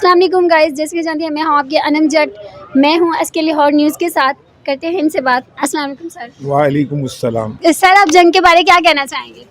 अस्सलाम वालेकुम गाइस, जैसे कि जानती हैं मैं हूँ आपकी अनम जट। मैं हूँ SK लाहौर न्यूज़ के साथ। करते हैं इनसे बात। अस्सलाम वालेकुम सर। वालेकुम अस्सलाम। सर, आप जंग के बारे क्या कहना चाहेंगे?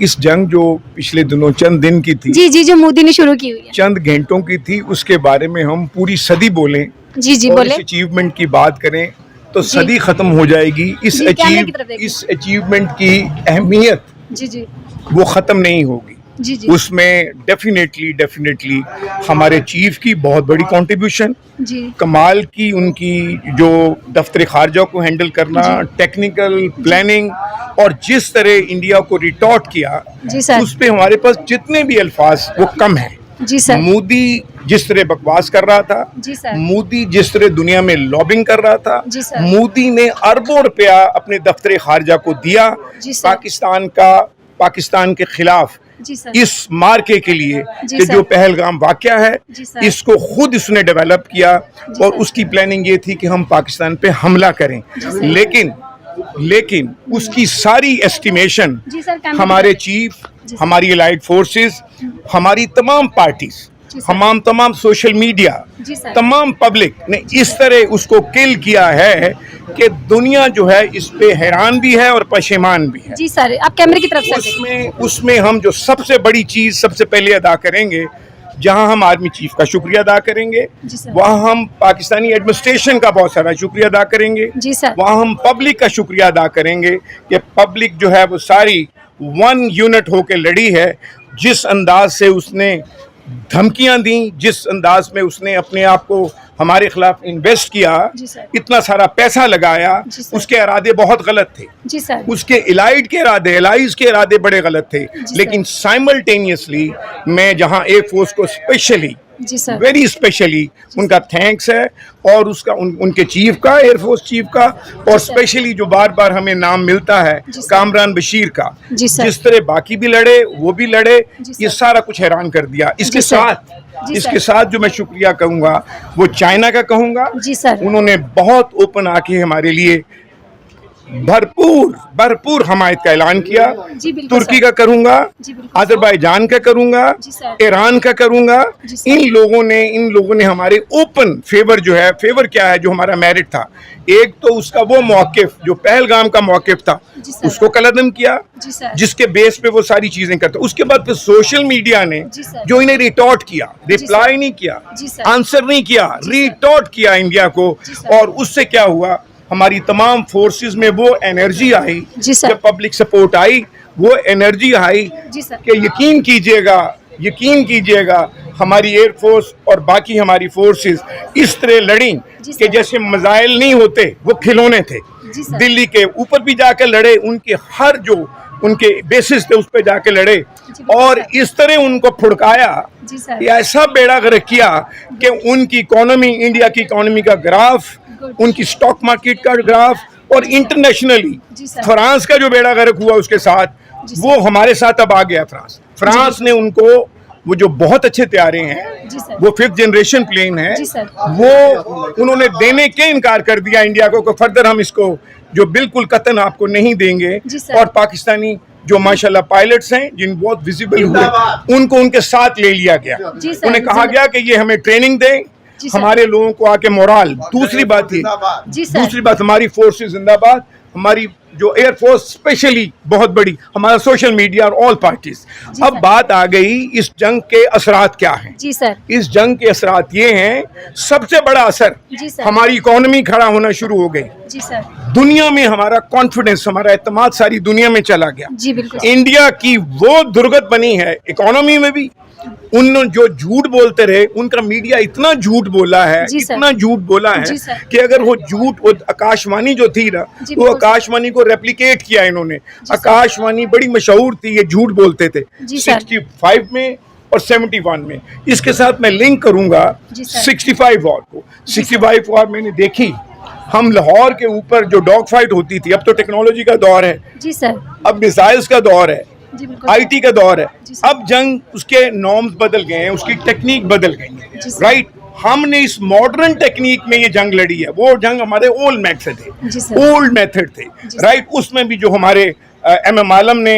इस जंग जो पिछले दिनों चंद दिन की थी, जी, जो मोदी ने शुरू की हुई है, चंद घंटों की थी, उसके बारे में हम पूरी सदी बोलें जी और बोले। इस अचीवमेंट की बात करें तो सदी खत्म हो जाएगी। इस अचीवमेंट की अहमियत जी वो खत्म नहीं होगी। जी उसमें डेफिनेटली हमारे चीफ की बहुत बड़ी कंट्रीब्यूशन, जी कमाल की उनकी जो दफ्तर खारजा को हैंडल करना, टेक्निकल प्लानिंग और जिस तरह इंडिया को रिटॉर्ट किया, जी सर। उस पे हमारे पास जितने भी अल्फाज वो कम हैं। जी सर। मोदी जिस तरह बकवास कर रहा था, जी सर। मोदी जिस तरह दुनिया में लॉबिंग कर रहा था, जी सर। मोदी ने अरबों रुपया अपने दफ्तर खारजा को दिया पाकिस्तान के खिलाफ इस मार्के के लिए कि जो पहलगाम वाकया है, इसको खुद इसने डेवलप किया और उसकी प्लानिंग ये थी कि हम पाकिस्तान पे हमला करें। लेकिन उसकी सारी एस्टिमेशन हमारे चीफ, हमारी एलाइड फोर्सेस, हमारी तमाम पार्टीज, तमाम सोशल मीडिया, तमाम पब्लिक ने इस तरह उसको किल किया है कि दुनिया जो है इस पे हैरान भी है और पशेमान भी है। जी सर, आप कैमरे की तरफ से उसमें हम जो सबसे बड़ी चीज सबसे पहले अदा करेंगे, जहां हम आर्मी चीफ का शुक्रिया अदा करेंगे, वहां हम पाकिस्तानी एडमिनिस्ट्रेशन का बहुत सारा शुक्रिया अदा करेंगे, वहां हम पब्लिक का शुक्रिया अदा करेंगे कि पब्लिक जो है वो सारी वन यूनिट होकर लड़ी है। जिस अंदाज से उसने धमकियां दी, जिस अंदाज में उसने अपने आप को हमारे खिलाफ इन्वेस्ट किया, इतना सारा पैसा लगाया, उसके इरादे बहुत गलत थे। उसके एलाइज के इरादे बड़े गलत थे। लेकिन साइमल्टेनियसली मैं जहां एयर फोर्स को स्पेशली वेरी स्पेशली उनका थैंक्स है और उसका उनके चीफ का, एयरफोर्स चीफ का, और स्पेशली जो बार बार हमें नाम मिलता है कामरान बशीर का, जिस तरह बाकी भी लड़े वो भी लड़े, ये सारा कुछ हैरान कर दिया। इसके साथ जो मैं शुक्रिया कहूँगा वो चाइना का कहूँगा। उन्होंने बहुत ओपन आके हमारे लिए भरपूर हमायत का ऐलान किया। तुर्की का करूंगा, अजरबैजान का करूंगा, ईरान का करूंगा। इन लोगों ने हमारे ओपन फेवर क्या है, जो हमारा मेरिट था। एक तो उसका वो मौकिफ जो पहलगाम का मौकिफ था, उसको कलअदम किया, जिसके बेस पे वो सारी चीजें करता। उसके बाद फिर सोशल मीडिया ने जो इन्हें रिटॉर्ट किया, रिप्लाई नहीं किया, आंसर नहीं किया, रिटॉर्ट किया इंडिया को। और उससे क्या हुआ, हमारी तमाम फोर्सेस में वो एनर्जी आई, जब पब्लिक सपोर्ट आई, वो एनर्जी आई कि यकीन कीजिएगा हमारी एयरफोर्स और बाकी हमारी फोर्सेस इस तरह लड़ी कि जैसे मिसाइल नहीं होते, वो खिलौने थे। दिल्ली के ऊपर भी जाकर लड़े, उनके हर जो उनके बेसिस थे उस पर जाके लड़े और इस तरह उनको फुड़काया, ऐसा बेड़ा गर्क किया कि उनकी इकोनॉमी, इंडिया की इकोनॉमी का ग्राफ, उनकी स्टॉक मार्केट का ग्राफ और इंटरनेशनली फ्रांस का जो बेड़ा गर्क हुआ उसके साथ, वो हमारे साथ अब आ गया। फ्रांस ने उनको वो जो बहुत अच्छे तैयारे हैं, वो 5th जनरेशन प्लेन है, वो उन्होंने देने के इनकार कर दिया इंडिया को, फर्दर हम इसको जो बिल्कुल कतन आपको नहीं देंगे। और पाकिस्तानी जो माशाल्लाह पायलट्स हैं, जिन बहुत विजिबल हुए, उनको उनके साथ ले लिया गया। उन्हें कहा गया कि ये हमें ट्रेनिंग दें, हमारे लोगों को आके मोराल। दूसरी बात हमारी फोर्सेस जिंदाबाद, हमारी जो एयरफोर्स स्पेशली बहुत बड़ी, हमारा सोशल मीडिया और ऑल पार्टीज। अब बात आ गई इस जंग के असरात क्या हैं। इस जंग के असरात ये हैं, सबसे बड़ा असर हमारी इकोनॉमी खड़ा होना शुरू हो गई। दुनिया में हमारा कॉन्फिडेंस, हमारा एतमाद सारी दुनिया में चला गया। इंडिया की वो दुर्गत बनी है इकोनॉमी में भी। उन जो झूठ बोलते रहे, उनका मीडिया इतना झूठ बोला है कि अगर वो झूठ, वो आकाशवाणी जो थी ना, वो आकाशवाणी को रेप्लिकेट किया इन्होंने। आकाशवाणी बड़ी मशहूर थी, ये झूठ बोलते थे 65 में और 71 में। इसके साथ मैं लिंक करूंगा 65 वॉर को। 65 वॉर मैंने देखी, हम लाहौर के ऊपर जो डॉग फाइट होती थी, अब तो टेक्नोलॉजी का दौर है, अब मिसाइल्स का दौर है, IT का दौर है। अब जंग, उसके नॉर्म्स बदल गए हैं, उसकी टेक्निक बदल गई है, राइट। हमने इस मॉडर्न टेक्निक में ये जंग लड़ी है। वो जंग हमारे ओल्ड मेथड थे, राइट। उसमें भी जो हमारे MM आलम ने,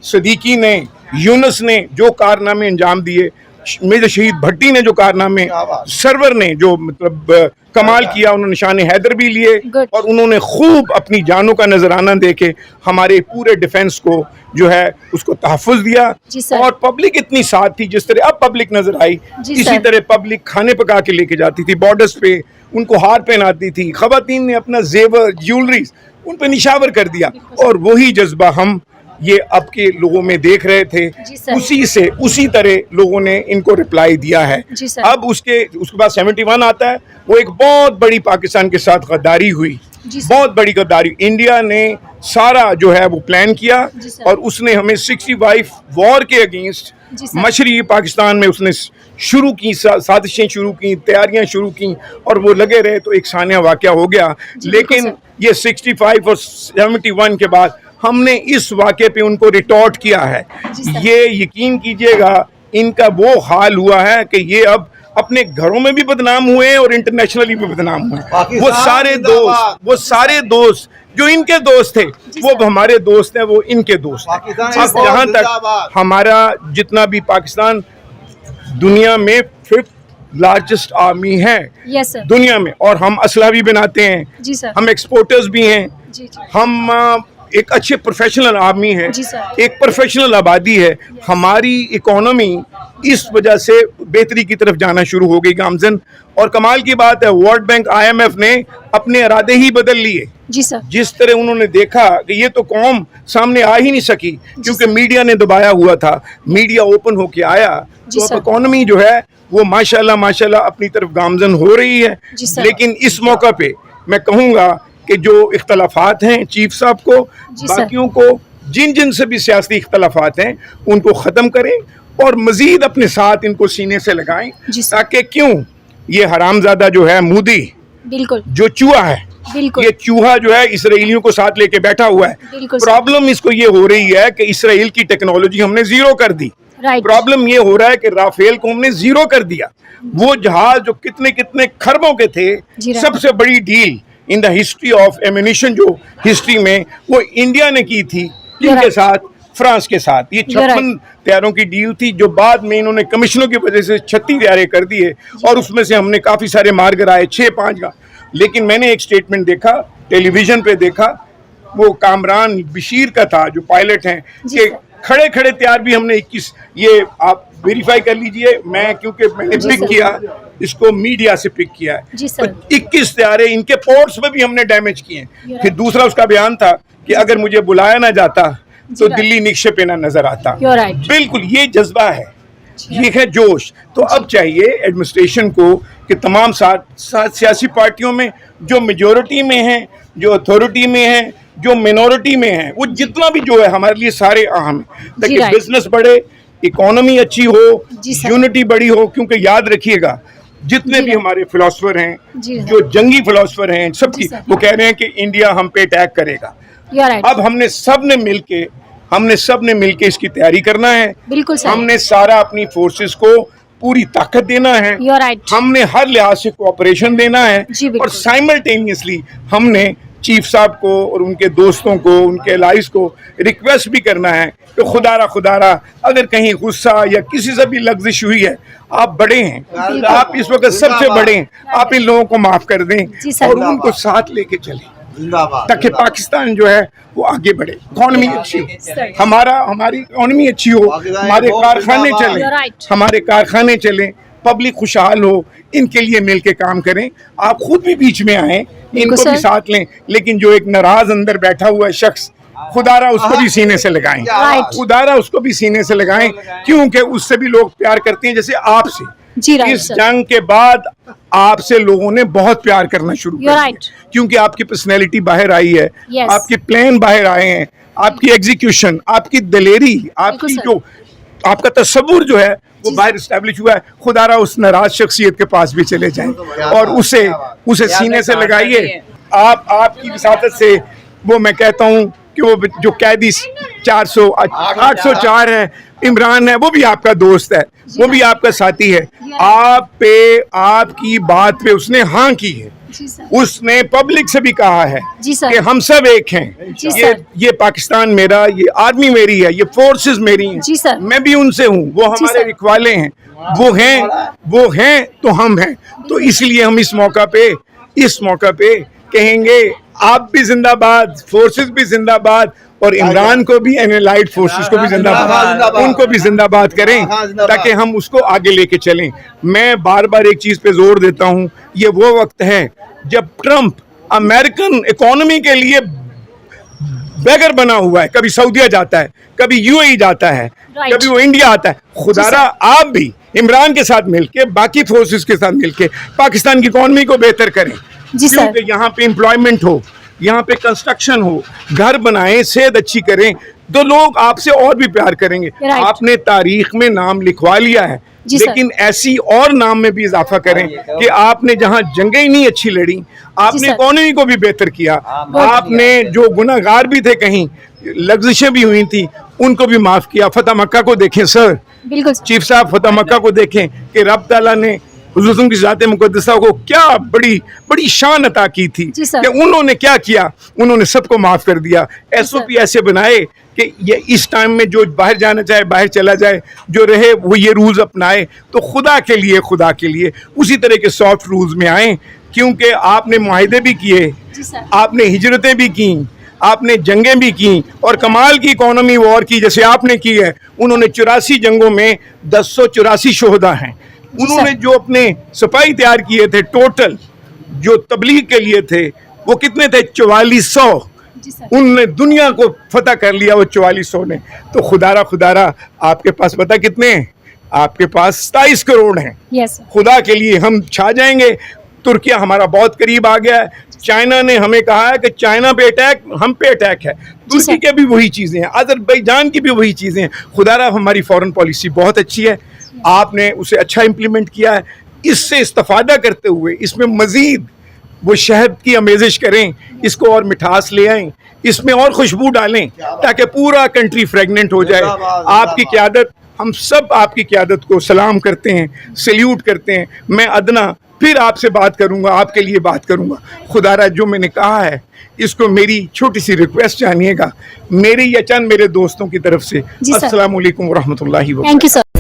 सदीकी ने, यूनुस ने जो कारनामे अंजाम दिए, मेजर शहीद भट्टी ने जो कारनामे, सरवर ने जो मतलब कमाल किया, उन्होंने निशान हैदर भी लिए और उन्होंने खूब अपनी जानों का नजराना देके हमारे पूरे डिफेंस को जो है उसको तहफ़्फ़ुज़ दिया। और पब्लिक इतनी साथ थी, जिस तरह अब पब्लिक नजर आई इसी तरह पब्लिक खाने पका के लेके जाती थी, बॉर्डर्स पे उनको हार पहनाती थी, ख़वातीन ने अपना जेवर ज्वेलरी उन पे निशावर कर दिया। और वही जज्बा हम ये अब के लोगों में देख रहे थे, उसी तरह लोगों ने इनको रिप्लाई दिया है। अब उसके बाद 71 आता है, वो एक बहुत बड़ी पाकिस्तान के साथ गद्दारी हुई, बहुत बड़ी गद्दारी। इंडिया ने सारा जो है वो प्लान किया और उसने हमें 65 वॉर के अगेंस्ट मशरक़ी पाकिस्तान में उसने शुरू की, साजिशें शुरू की, तैयारियां शुरू की और वो लगे रहे तो एक सानिया वाक़या हो गया। लेकिन ये 65 और 71 के बाद हमने इस वाक़े पे उनको रिटॉर्ट किया है। ये यकीन कीजिएगा इनका वो हाल हुआ है कि ये अब अपने घरों में भी बदनाम हुए और इंटरनेशनली भी बदनाम हुए। वो सारे दोस्त जो इनके दोस्त थे वो हमारे दोस्त हैं, वो इनके दोस्त हैं। अब जहाँ तक हमारा जितना भी पाकिस्तान दुनिया में 5th लार्जेस्ट आर्मी है दुनिया में, और हम असला भी बनाते हैं, हम एक्सपोर्टर्स भी हैं, हम एक अच्छे प्रोफेशनल आर्मी है, एक प्रोफेशनल आबादी है। हमारी इकोनॉमी इस वजह से बेहतरी की तरफ जाना शुरू हो गई गामजन। और कमाल की बात है, वर्ल्ड बैंक IMF ने अपने इरादे ही बदल लिए। जिस तरह उन्होंने देखा कि ये तो कौम सामने आ ही नहीं सकी क्योंकि मीडिया ने दबाया हुआ था, मीडिया ओपन होके आया तो अब इकोनॉमी जो है वो माशाल्लाह अपनी तरफ गामजन हो रही है। लेकिन इस मौका पे मैं कहूँगा कि जो इख्तलाफात हैं चीफ साहब को, बाकियों को, जिन से भी सियासी इख्तलाफात हैं उनको ख़त्म करें और मज़ीद अपने साथ इनको सीने से लगाएं, ताकि क्यों ये हरामजादा जो है मोदी, बिल्कुल जो चूहा है, ये चूहा जो है इसराइलियों को साथ लेके बैठा हुआ है। प्रॉब्लम इसको ये हो रही है कि इसराइल की टेक्नोलॉजी हमने जीरो कर दी। प्रॉब्लम ये हो रहा है कि राफेल को हमने जीरो कर दिया। वो जहाज जो कितने खरबों के थे, सबसे बड़ी deal in the history of ammunition जो हिस्ट्री में वो इंडिया ने की थी, इनके साथ, फ्रांस के साथ। ये 56 तैयारों की डील थी जो बाद में इन्होंने कमिश्नरों की वजह से 36 तैयारे कर दिए और उसमें से हमने काफ़ी सारे मार गिराए, 6-5 का। लेकिन मैंने एक स्टेटमेंट देखा, टेलीविजन पे देखा, वो कामरान बशीर का था जो पायलट हैं, कि खड़े तैयार भी हमने 21, ये आप वेरीफाई कर लीजिए, मैं क्योंकि मैंने पिक किया इसको, मीडिया से पिक किया है, तो 21 तैयारे इनके पोर्ट्स में भी हमने डैमेज किए। फिर दूसरा उसका बयान था कि अगर मुझे बुलाया ना जाता तो दिल्ली निक्षेप पे ना नजर आता। बिल्कुल ये जज्बा है, ये है जोश। तो अब चाहिए एडमिनिस्ट्रेशन को कि तमाम सियासी पार्टियों में जो मेजोरिटी में हैं, जो अथॉरिटी में हैं, जो मिनॉरिटी में हैं, वो जितना भी जो है हमारे लिए सारे अहम है, ताकि बिजनेस बढ़े, इकोनॉमी अच्छी हो, यूनिटी बड़ी हो। क्योंकि याद रखिएगा जितने भी हमारे फिलोसफर हैं, जो जंगी फिलोसफर हैं, सबकी वो कह रहे हैं कि इंडिया हम पे अटैक करेगा। अब हमने सब ने मिलके इसकी तैयारी करना है। हमने सारा अपनी फोर्सेस को पूरी ताकत देना है, हमने हर लिहाज से कोऑपरेशन देना है और साइमल्टेनियसली हमने चीफ साहब को और उनके दोस्तों को, उनके एलाइज को रिक्वेस्ट भी करना है कि खुदारा अगर कहीं गुस्सा या किसी से भी लफ्जिश हुई है, आप बड़े हैं, आप इस वक्त सबसे बड़े हैं, आप इन लोगों को माफ कर दें और उनको साथ लेके चलें ताकि पाकिस्तान जो है वो आगे बढ़े, इकोनॉमी अच्छी हो, हमारी इकोनॉमी अच्छी हो, हमारे कारखाने चलें, पब्लिक खुशहाल हो। इनके लिए मिल के काम करें। आप खुद भी बीच में आए, इनको भी साथ लें, लेकिन जो एक नाराज अंदर बैठा हुआ है शख्स, खुदारा उसको भी सीने से लगाएं, खुदारा उसको भी सीने से लगाएं, क्योंकि उससे भी लोग प्यार करते हैं जैसे आपसे। इस जंग के बाद आपसे लोगों ने बहुत प्यार करना शुरू कर दिया, क्योंकि आपकी पर्सनैलिटी बाहर आई है, आपके प्लान बाहर आए हैं, आपकी एग्जीक्यूशन, आपकी दिलेरी, आपकी जो आपका तस्वुर जो है वो बाहर एस्टैब्लिश हुआ है। खुदारा उस नाराज शख्सियत के पास भी चले जाएं और उसे सीने से लगाइए। आपकी विसातत से वो मैं कहता हूँ कि वो जो कैदी 804 है, इमरान है, वो भी आपका दोस्त है, वो भी आपका साथी है। आप पे, आपकी बात पे उसने हाँ की है, जी सर। उसने पब्लिक से भी कहा है जी सर। कि हम सब एक हैं। जी सर। ये पाकिस्तान मेरा, ये आर्मी मेरी है, ये फोर्सेस मेरी हैं। जी सर। मैं भी उनसे हूँ, वो जी हमारे सर। रिखवाले हैं, वो हैं तो हम हैं। तो इसलिए हम इस मौका पे कहेंगे आप भी जिंदाबाद, फोर्सेस भी जिंदाबाद, और इमरान को भी, एलाइड फोर्सेस को भी जिंदाबाद, उनको भी जिंदाबाद करें ताकि हम उसको आगे लेके चलें। मैं बार बार एक चीज पे जोर देता हूं, ये वो वक्त है जब ट्रंप अमेरिकन इकोनॉमी के लिए बेगर बना हुआ है। कभी सऊदीया जाता है, कभी यूएई जाता है, कभी वो इंडिया आता है। खुदारा आप भी इमरान के साथ मिलके, बाकी फोर्सेस के साथ मिलके पाकिस्तान की इकोनॉमी को बेहतर करें। जी सर। क्योंकि यहाँ पे एम्प्लॉयमेंट हो, यहाँ पे कंस्ट्रक्शन हो, घर बनाएं, सेहत अच्छी करें, तो लोग आपसे और भी प्यार करेंगे। आपने तारीख में नाम लिखवा लिया है, लेकिन ऐसी और नाम में भी इजाफा करें कि आपने जहां जंगें ही नहीं अच्छी लड़ी, आपने इकोनॉमी को भी बेहतर किया, आपने जो गुनाहगार भी थे, कहीं लग्जिशें भी हुई थी, उनको भी माफ किया। फतह मक्का को देखें सर, बिल्कुल चीफ साहब, फतह मक्का को देखें कि रब ताला ने हुजूर की ज़ात मुक़द्दसा को क्या बड़ी शान अता की थी कि उन्होंने क्या किया, उन्होंने सबको माफ कर दिया। SOP ऐसे बनाए कि ये इस टाइम में जो बाहर जाना चाहे बाहर चला जाए, जो रहे वो ये रूल्स अपनाए। तो खुदा के लिए उसी तरह के सॉफ्ट रूल्स में आए, क्योंकि आपने मुआहदे भी किए, आपने हिजरतें भी की, आपने जंगें भी की, और कमाल की इकोनॉमी वॉर की जैसे आपने की है। उन्होंने 84 जंगों में 1084 शोहदा हैं। उन्होंने जो अपने सिपाही तैयार किए थे, टोटल जो तबलीग के लिए थे, वो कितने थे? 4400। उनने दुनिया को फतह कर लिया, वो 4400 ने। तो खुदारा आपके पास पता कितने हैं? आपके पास 27 करोड़ हैं। खुदा के लिए हम छा जाएंगे। तुर्किया हमारा बहुत करीब आ गया है। चाइना ने हमें कहा है कि चाइना पे अटैक, हम पे अटैक है। तुर्की के भी वही चीज़ें हैं, अज़रबैजान की भी वही चीज़ें हैं। खुदारा हमारी फॉरेन पॉलिसी बहुत अच्छी है, आपने उसे अच्छा इम्प्लीमेंट किया है। इससे इस्तेफादा करते हुए इसमें मज़ीद वो शहद की आमेज़िश करें, इसको और मिठास ले आएं, इसमें और खुशबू डालें, ताकि पूरा कंट्री फ्रेगनेंट हो जाए। आपकी क़यादत, हम सब आपकी क़यादत को सलाम करते हैं, सल्यूट करते हैं। मैं अदना फिर आपसे बात करूंगा, आपके लिए बात करूंगा। खुदारा जो मैंने कहा है, इसको मेरी छोटी सी रिक्वेस्ट जानिएगा, मेरी या चंद मेरे दोस्तों की तरफ से। अस्सलाम वालेकुम व रहमतुल्लाहि व बरकातहू। Thank you sir.